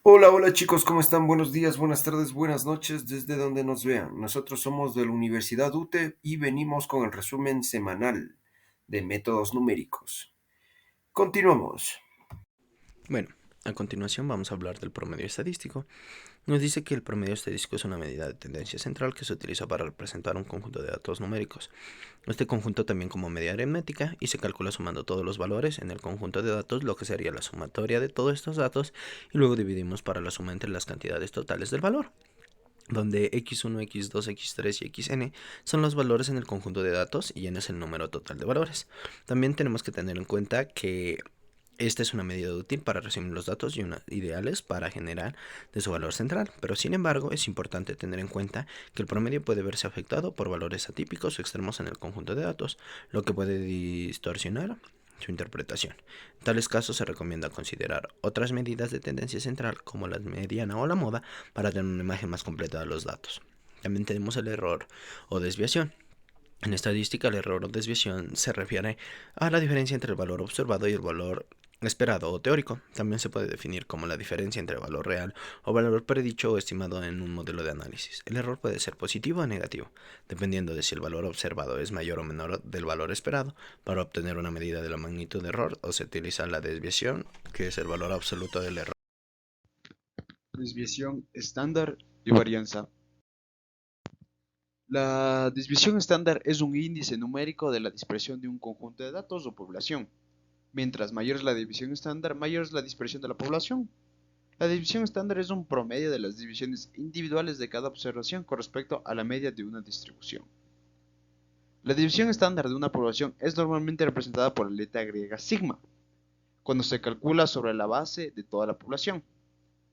Hola, hola chicos, ¿cómo están? Buenos días, buenas tardes, buenas noches, desde donde nos vean. Nosotros somos de la Universidad UTE y venimos con el resumen semanal de métodos numéricos. Continuamos. Bueno, a continuación vamos a hablar del promedio estadístico. Nos dice que el promedio estadístico es una medida de tendencia central que se utiliza para representar un conjunto de datos numéricos. Este conjunto también como medida aritmética y se calcula sumando todos los valores en el conjunto de datos, lo que sería la sumatoria de todos estos datos, y luego dividimos para la suma entre las cantidades totales del valor, donde x1, x2, x3 y xn son los valores en el conjunto de datos y n es el número total de valores. También tenemos que tener en cuenta que esta es una medida útil para resumir los datos y ideales para generar de su valor central, pero sin embargo es importante tener en cuenta que el promedio puede verse afectado por valores atípicos o extremos en el conjunto de datos, lo que puede distorsionar su interpretación. En tales casos se recomienda considerar otras medidas de tendencia central como la mediana o la moda para tener una imagen más completa de los datos. También tenemos el error o desviación. En estadística, el error o desviación se refiere a la diferencia entre el valor observado y el valor esperado o teórico. También se puede definir como la diferencia entre valor real o valor predicho o estimado en un modelo de análisis. El error puede ser positivo o negativo, dependiendo de si el valor observado es mayor o menor del valor esperado. Para obtener una medida de la magnitud de error, o se utiliza la desviación, que es el valor absoluto del error. Desviación estándar y varianza. La desviación estándar es un índice numérico de la dispersión de un conjunto de datos o población. Mientras mayor es la desviación estándar, mayor es la dispersión de la población. La desviación estándar es un promedio de las divisiones individuales de cada observación con respecto a la media de una distribución. La división estándar de una población es normalmente representada por la letra griega sigma, cuando se calcula sobre la base de toda la población,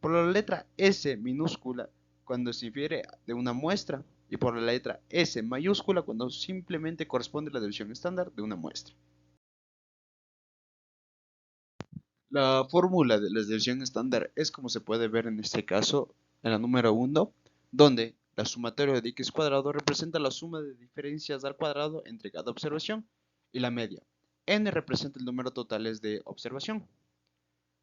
por la letra S minúscula cuando se infiere de una muestra y por la letra S mayúscula cuando simplemente corresponde a la división estándar de una muestra. La fórmula de la división estándar es como se puede ver en este caso en la número 1, donde la sumatoria de x cuadrado representa la suma de diferencias al cuadrado entre cada observación y la media. N representa el número totales de observación.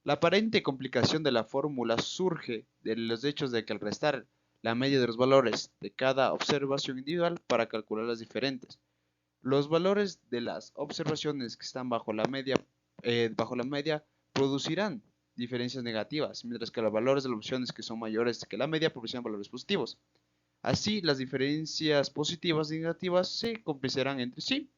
La aparente complicación de la fórmula surge de los hechos de que al restar la media de los valores de cada observación individual para calcular las diferentes, los valores de las observaciones que están bajo la media producirán diferencias negativas, mientras que los valores de las opciones que son mayores que la media producirán valores positivos. Así, las diferencias positivas y negativas se compensarán entre sí,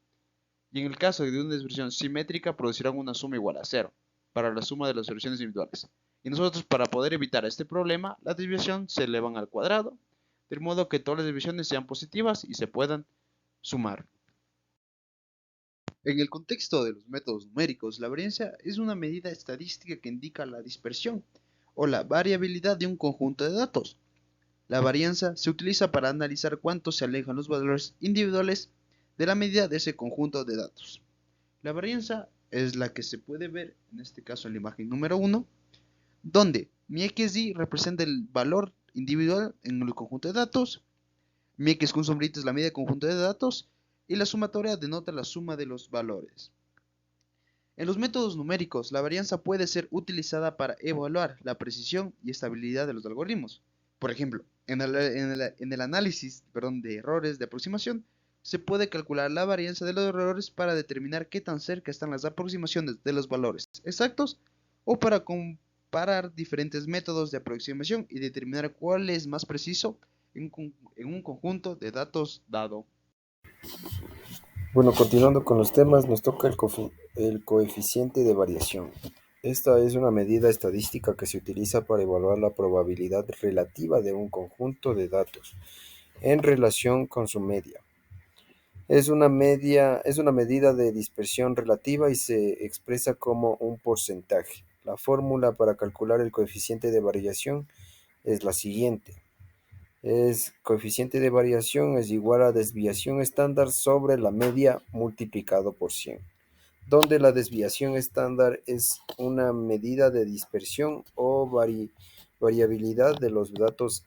y en el caso de una expresión simétrica producirán una suma igual a cero para la suma de las soluciones individuales. Y nosotros, para poder evitar este problema, la desviación se elevan al cuadrado, de modo que todas las divisiones sean positivas y se puedan sumar. En el contexto de los métodos numéricos, la varianza es una medida estadística que indica la dispersión o la variabilidad de un conjunto de datos. La varianza se utiliza para analizar cuánto se alejan los valores individuales de la medida de ese conjunto de datos. La varianza es la que se puede ver en este caso en la imagen número 1, donde mi xy representa el valor individual en el conjunto de datos, mi x con sombrita es la media del conjunto de datos y la sumatoria denota la suma de los valores. En los métodos numéricos, la varianza puede ser utilizada para evaluar la precisión y estabilidad de los algoritmos. Por ejemplo, en el análisis de errores de aproximación, se puede calcular la varianza de los errores para determinar qué tan cerca están las aproximaciones de los valores exactos o para comparar diferentes métodos de aproximación y determinar cuál es más preciso en un conjunto de datos dado. Bueno, continuando con los temas, nos toca el coeficiente de variación. Esta es una medida estadística que se utiliza para evaluar la probabilidad relativa de un conjunto de datos en relación con su media. Es una medida de dispersión relativa y se expresa como un porcentaje. La fórmula para calcular el coeficiente de variación es la siguiente. Coeficiente de variación es igual a desviación estándar sobre la media multiplicado por 100, donde la desviación estándar es una medida de dispersión o variabilidad de los datos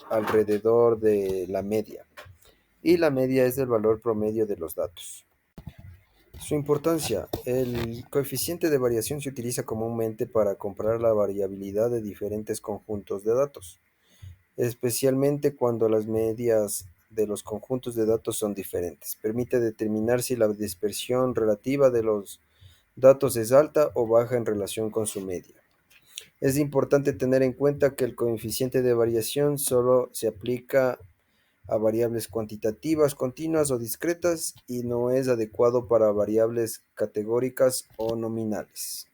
alrededor de la media, y la media es el valor promedio de los datos. Su importancia. El coeficiente de variación se utiliza comúnmente para comparar la variabilidad de diferentes conjuntos de datos, especialmente cuando las medias de los conjuntos de datos son diferentes. Permite determinar si la dispersión relativa de los datos es alta o baja en relación con su media. Es importante tener en cuenta que el coeficiente de variación solo se aplica a variables cuantitativas continuas o discretas y no es adecuado para variables categóricas o nominales.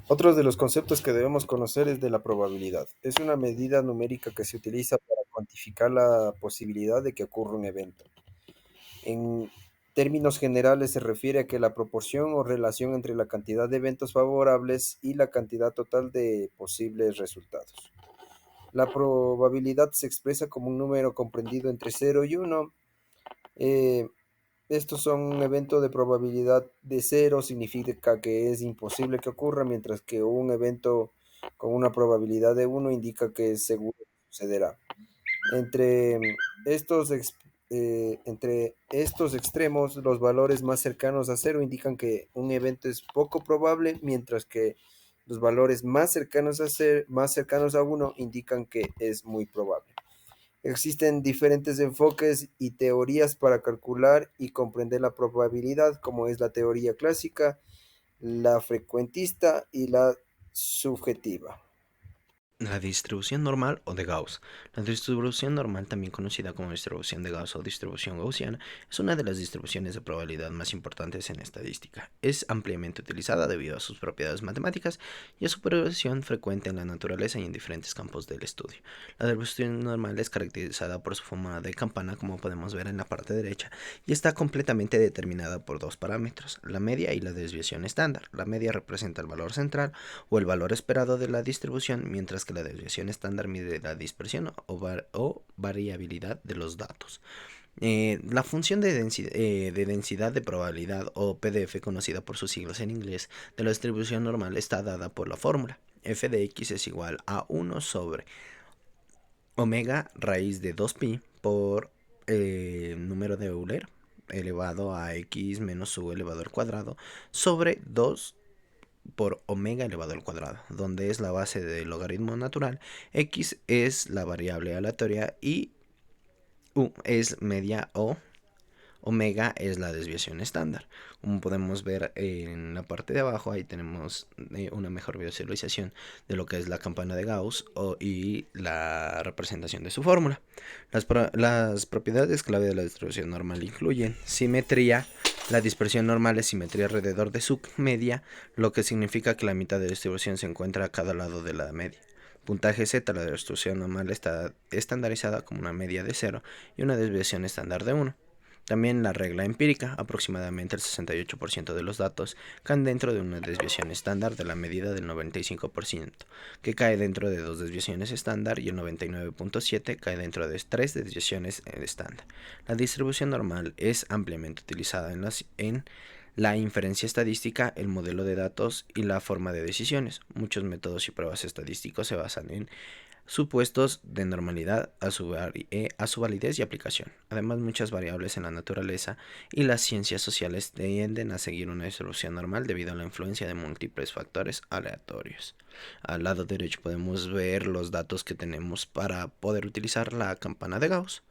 Otro de los conceptos que debemos conocer es de la probabilidad. Es una medida numérica que se utiliza para cuantificar la posibilidad de que ocurra un evento. En términos generales se refiere a que la proporción o relación entre la cantidad de eventos favorables y la cantidad total de posibles resultados. La probabilidad se expresa como un número comprendido entre 0 y 1. Estos son un evento de probabilidad de 0, significa que es imposible que ocurra, mientras que un evento con una probabilidad de 1 indica que es seguro que sucederá. Entre estos extremos, los valores más cercanos a 0 indican que un evento es poco probable, mientras que los valores más cercanos a 1 indican que es muy probable. Existen diferentes enfoques y teorías para calcular y comprender la probabilidad, como es la teoría clásica, la frecuentista y la subjetiva. La distribución normal o de Gauss. La distribución normal, también conocida como distribución de Gauss o distribución gaussiana, es una de las distribuciones de probabilidad más importantes en estadística. Es ampliamente utilizada debido a sus propiedades matemáticas y a su progresión frecuente en la naturaleza y en diferentes campos del estudio. La distribución normal es caracterizada por su forma de campana, como podemos ver en la parte derecha, y está completamente determinada por dos parámetros, la media y la desviación estándar. La media representa el valor central o el valor esperado de la distribución, mientras que la desviación estándar mide la dispersión o variabilidad de los datos. La función de densidad de probabilidad, o PDF, conocida por sus siglas en inglés, de la distribución normal está dada por la fórmula f de x es igual a 1 sobre omega raíz de 2pi por número de Euler elevado a x menos u elevado al cuadrado sobre 2 por omega elevado al cuadrado, donde es la base del logaritmo natural, x es la variable aleatoria y u es media o omega es la desviación estándar. Como podemos ver en la parte de abajo, ahí tenemos una mejor visualización de lo que es la campana de Gauss y la representación de su fórmula. Las propiedades clave de la distribución normal incluyen simetría. La dispersión normal es simetría alrededor de su media, lo que significa que la mitad de la distribución se encuentra a cada lado de la media. Puntaje Z. La distribución normal está estandarizada como una media de 0 y una desviación estándar de 1. También la regla empírica. Aproximadamente el 68% de los datos caen dentro de una desviación estándar de la medida del 95%, que cae dentro de dos desviaciones estándar, y el 99.7% cae dentro de tres desviaciones estándar. La distribución normal es ampliamente utilizada en la inferencia estadística, el modelo de datos y la forma de decisiones. Muchos métodos y pruebas estadísticos se basan en supuestos de normalidad a su validez y aplicación. Además, muchas variables en la naturaleza y las ciencias sociales tienden a seguir una distribución normal debido a la influencia de múltiples factores aleatorios. Al lado derecho podemos ver los datos que tenemos para poder utilizar la campana de Gauss.